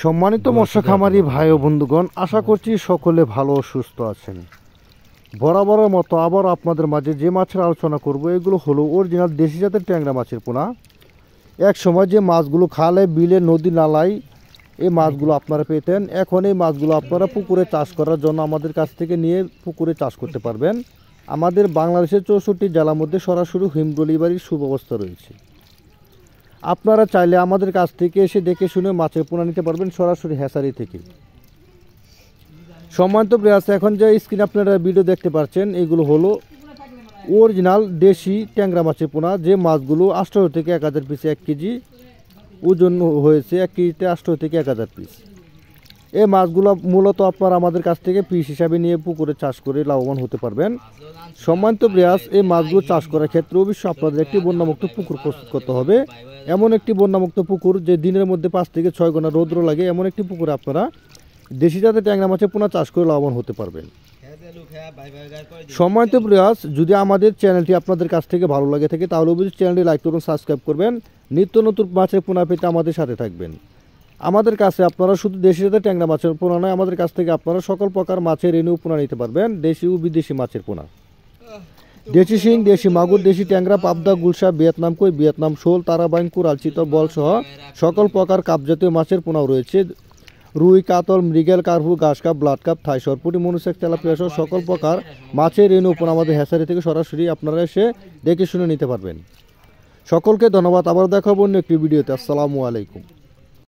সম্মানিত মৎস্য খামারি ভাই ও বন্ধুগণ, আশা করছি সকলে ভালো ও সুস্থ আছেন। বরাবরের মতো আবার আপনাদের মাঝে যে মাছের আলোচনা করব এগুলো হলো অরিজিনাল দেশি জাতের ট্যাংরা মাছের পোনা। এক সময় যে মাছগুলো খালে, বিলে, নদী, নালায় এই মাছগুলো আপনারা পেতেন, এখন এই মাছগুলো আপনারা পুকুরে চাষ করার জন্য আমাদের কাছ থেকে নিয়ে পুকুরে চাষ করতে পারবেন। আমাদের বাংলাদেশের 64 জেলার মধ্যে সরাসরি হোম ডেলিভারির সুব্যবস্থা রয়েছে। আপনারা চাইলে আমাদের কাছ থেকে এসে দেখে শুনে মাছের পোনা নিতে পারবেন সরাসরি হ্যাচারি থেকে। সম্মানিত প্রিয়াস, এখন যে স্ক্রিনে আপনারা ভিডিও দেখতে পাচ্ছেন এগুলো হলো অরিজিনাল দেশি ট্যাংরা মাছের পোনা, যে মাছগুলো 18 থেকে 1000 পিস 1 কেজি ওজন হয়েছে। 1 কেজিতে 18 থেকে 1000 পিস। এই মাছগুলো মূলত আপনারা আমাদের কাছ থেকে পিস হিসাবে নিয়ে পুকুরে চাষ করে লাভবান হতে পারবেন। সম্মানিত প্রিয়াস, এই মাছগুলো চাষ করার ক্ষেত্রে অবশ্যই আপনাদের একটি বন্যামুক্ত পুকুর প্রস্তুত করতে হবে। এমন একটি বন্যামুক্ত পুকুর যে দিনের মধ্যে 5 থেকে 6 ঘন্টা রৌদ্র লাগে, এমন একটি পুকুরে আপনারা দেশি জাতের ট্যাংরা মাছের পোনা চাষ করে লাভবান হতে পারবেন। সম্মানিত প্রিয়াস, যদি আমাদের চ্যানেলটি আপনাদের কাছ থেকে ভালো লাগে থাকে তাহলে অবশ্যই চ্যানেলটি লাইক করুন, সাবস্ক্রাইব করবেন। নিত্য নতুন মাছের পোনা পেতে আমাদের সাথে থাকবেন। আমাদের কাছে আপনারা শুধু দেশি জাতের ট্যাংরা মাছের পোনা নয়, আমাদের কাছ থেকে আপনারা সকল প্রকার মাছের রেণু পোনা নিতে পারবেন। দেশি ও বিদেশি মাছের পোনা, দেশি শিং, দেশি মাগুর, দেশি ট্যাংরা, পাবদা, গুলশা, ভিয়েতনাম কই, ভিয়েতনাম শোল, তারাবাইন, কুরাল, চিতল, বল সহ সকল প্রকার কাপজাতীয় মাছের পোনাও রয়েছে। রুই, কাতল, মৃগেল, কার্পু, ঘাস কাপ, ব্লাড কাপ, থাই সরপুটি, মনুসেক, তেলাপিয়া সহ সকল প্রকার মাছের রেণু পোনা আমাদের হ্যাচারি থেকে সরাসরি আপনারা এসে দেখে শুনে নিতে পারবেন। সকলকে ধন্যবাদ। আবার দেখাবো অন্য একটি ভিডিওতে। আসসালামু আলাইকুম।